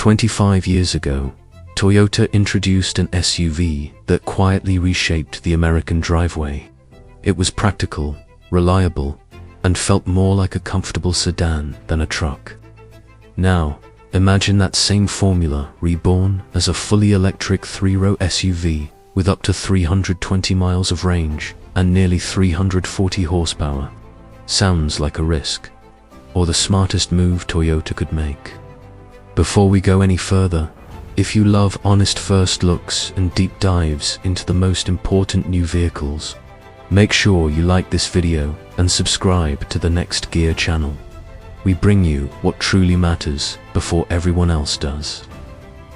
25 years ago, Toyota introduced an SUV that quietly reshaped the American driveway. It was practical, reliable, and felt more like a comfortable sedan than a truck. Now, imagine that same formula reborn as a fully electric three-row SUV with up to 320 miles of range and nearly 340 horsepower. Sounds like a risk, or the smartest move Toyota could make. Before we go any further, if you love honest first looks and deep dives into the most important new vehicles, make sure you like this video and subscribe to the Next Gear channel. We bring you what truly matters before everyone else does.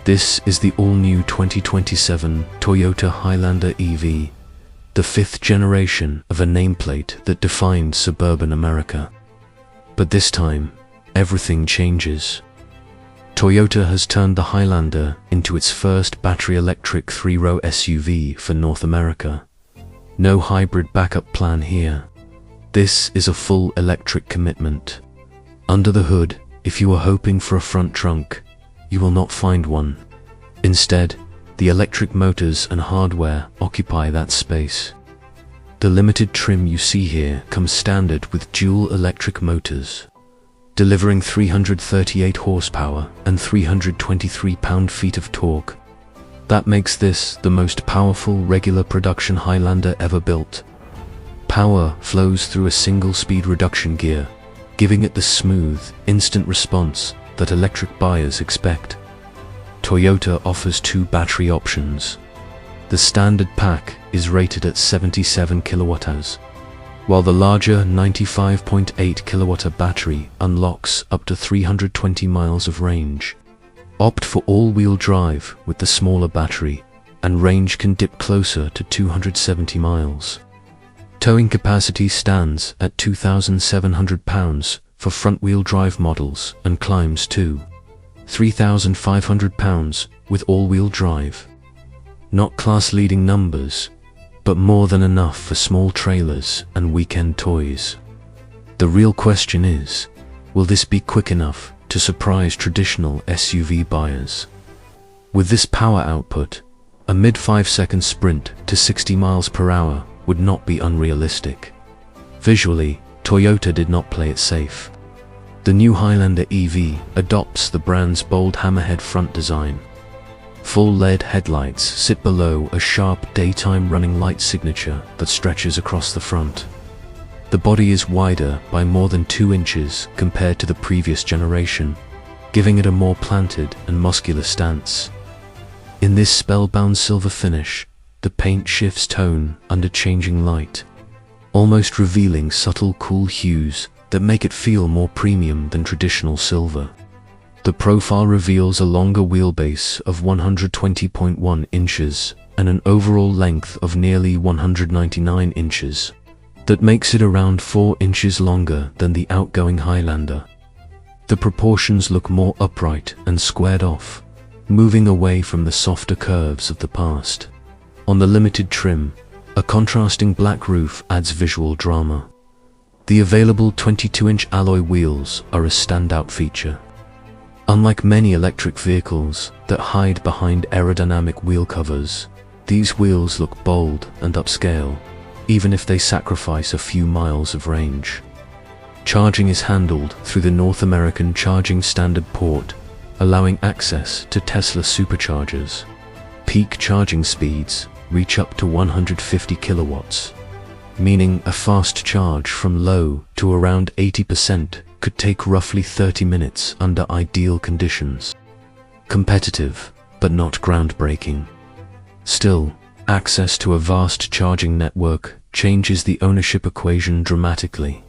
This is the all-new 2027 Toyota Highlander EV, the fifth generation of a nameplate that defined suburban America. But this time, everything changes. Toyota has turned the Highlander into its first battery-electric three-row SUV for North America. No hybrid backup plan here. This is a full electric commitment. Under the hood, if you are hoping for a front trunk, you will not find one. Instead, the electric motors and hardware occupy that space. The limited trim you see here comes standard with dual electric motors, delivering 338 horsepower and 323 pound-feet of torque. That makes this the most powerful regular production Highlander ever built. Power flows through a single-speed reduction gear, giving it the smooth, instant response that electric buyers expect. Toyota offers two battery options. The standard pack is rated at 77 kWh, while the larger 95.8 kWh battery unlocks up to 320 miles of range. Opt for all-wheel drive with the smaller battery, and range can dip closer to 270 miles. Towing capacity stands at 2,700 pounds for front-wheel drive models and climbs to 3,500 pounds with all-wheel drive. Not class-leading numbers, but more than enough for small trailers and weekend toys. The real question is, will this be quick enough to surprise traditional SUV buyers? With this power output, a mid-5-second sprint to 60 miles per hour would not be unrealistic. Visually, Toyota did not play it safe. The new Highlander EV adopts the brand's bold hammerhead front design. Full LED headlights sit below a sharp daytime running light signature that stretches across the front. The body is wider by more than 2 inches compared to the previous generation, giving it a more planted and muscular stance. In this spellbound silver finish, the paint shifts tone under changing light, almost revealing subtle cool hues that make it feel more premium than traditional silver. The profile reveals a longer wheelbase of 120.1 inches and an overall length of nearly 199 inches. That makes it around 4 inches longer than the outgoing Highlander. The proportions look more upright and squared off, moving away from the softer curves of the past. On the limited trim, a contrasting black roof adds visual drama. The available 22-inch alloy wheels are a standout feature. Unlike many electric vehicles that hide behind aerodynamic wheel covers, these wheels look bold and upscale, even if they sacrifice a few miles of range. Charging is handled through the North American Charging Standard port, allowing access to Tesla superchargers. Peak charging speeds reach up to 150 kilowatts, meaning a fast charge from low to around 80% could take roughly 30 minutes under ideal conditions. Competitive, but not groundbreaking. Still, access to a vast charging network changes the ownership equation dramatically.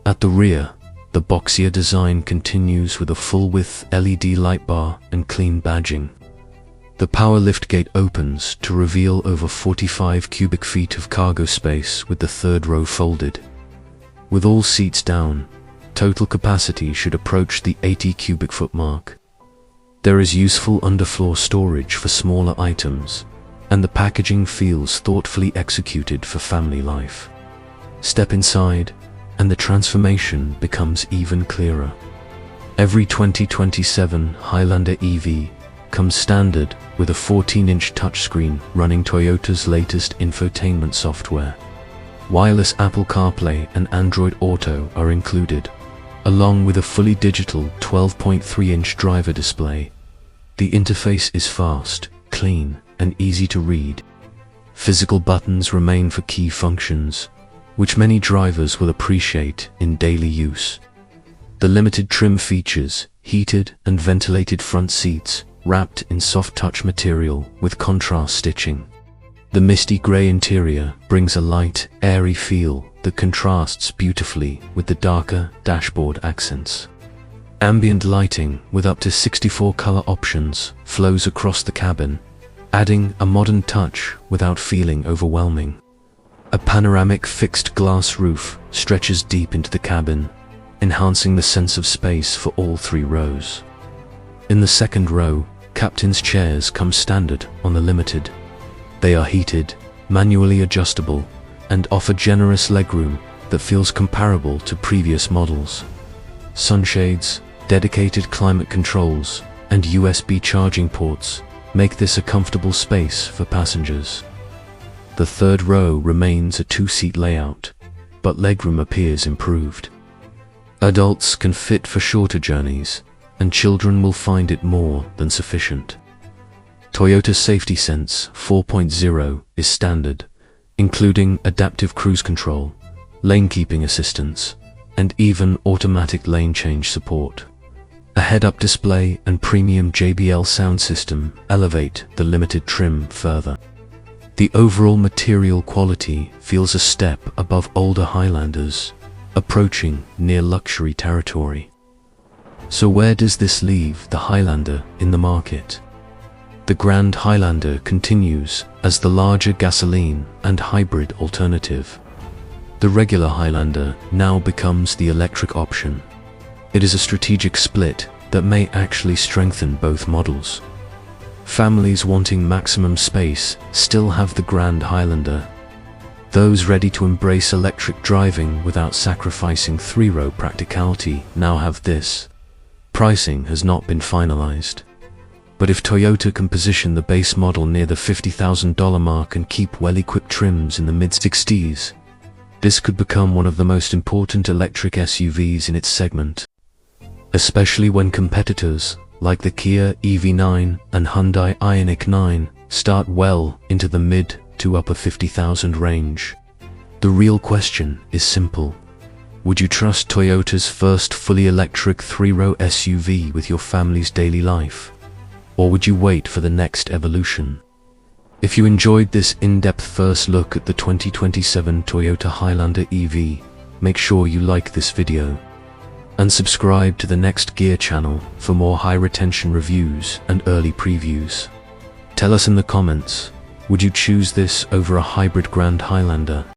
At the rear, the boxier design continues with a full-width LED light bar and clean badging. The power liftgate opens to reveal over 45 cubic feet of cargo space with the third row folded. With all seats down, total capacity should approach the 80 cubic foot mark. There is useful underfloor storage for smaller items, and the packaging feels thoughtfully executed for family life. Step inside, and the transformation becomes even clearer. Every 2027 Highlander EV comes standard with a 14-inch touchscreen running Toyota's latest infotainment software. Wireless Apple CarPlay and Android Auto are included, along with a fully digital 12.3-inch driver display. The interface is fast, clean, and easy to read. Physical buttons remain for key functions, which many drivers will appreciate in daily use. The limited trim features heated and ventilated front seats wrapped in soft touch material with contrast stitching. The misty grey interior brings a light, airy feel that contrasts beautifully with the darker dashboard accents. Ambient lighting with up to 64 color options flows across the cabin, adding a modern touch without feeling overwhelming. A panoramic fixed glass roof stretches deep into the cabin, enhancing the sense of space for all 3 rows. In the second row, captain's chairs come standard on the Limited. They are heated, manually adjustable, and offer generous legroom that feels comparable to previous models. Sunshades, dedicated climate controls, and USB charging ports make this a comfortable space for passengers. The third row remains a 2-seat layout, but legroom appears improved. Adults can fit for shorter journeys, and children will find it more than sufficient. Toyota's Safety Sense 4.0 is standard, including adaptive cruise control, lane keeping assistance, and even automatic lane change support. A head-up display and premium JBL sound system elevate the Limited trim further. The overall material quality feels a step above older Highlanders, approaching near luxury territory. So where does this leave the Highlander in the market? The Grand Highlander continues as the larger gasoline and hybrid alternative. The regular Highlander now becomes the electric option. It is a strategic split that may actually strengthen both models. Families wanting maximum space still have the Grand Highlander. Those ready to embrace electric driving without sacrificing 3-row practicality now have this. Pricing has not been finalized. But if Toyota can position the base model near the $50,000 mark and keep well-equipped trims in the mid-60s, this could become one of the most important electric SUVs in its segment. Especially when competitors like the Kia EV9 and Hyundai Ioniq 9 start well into the mid to upper 50,000 range. The real question is simple. Would you trust Toyota's first fully electric 3-row SUV with your family's daily life? Or would you wait for the next evolution? If you enjoyed this in-depth first look at the 2027 Toyota Highlander EV, make sure you like this video and subscribe to the Next Gear channel for more high-retention reviews and early previews. Tell us in the comments, would you choose this over a hybrid Grand Highlander?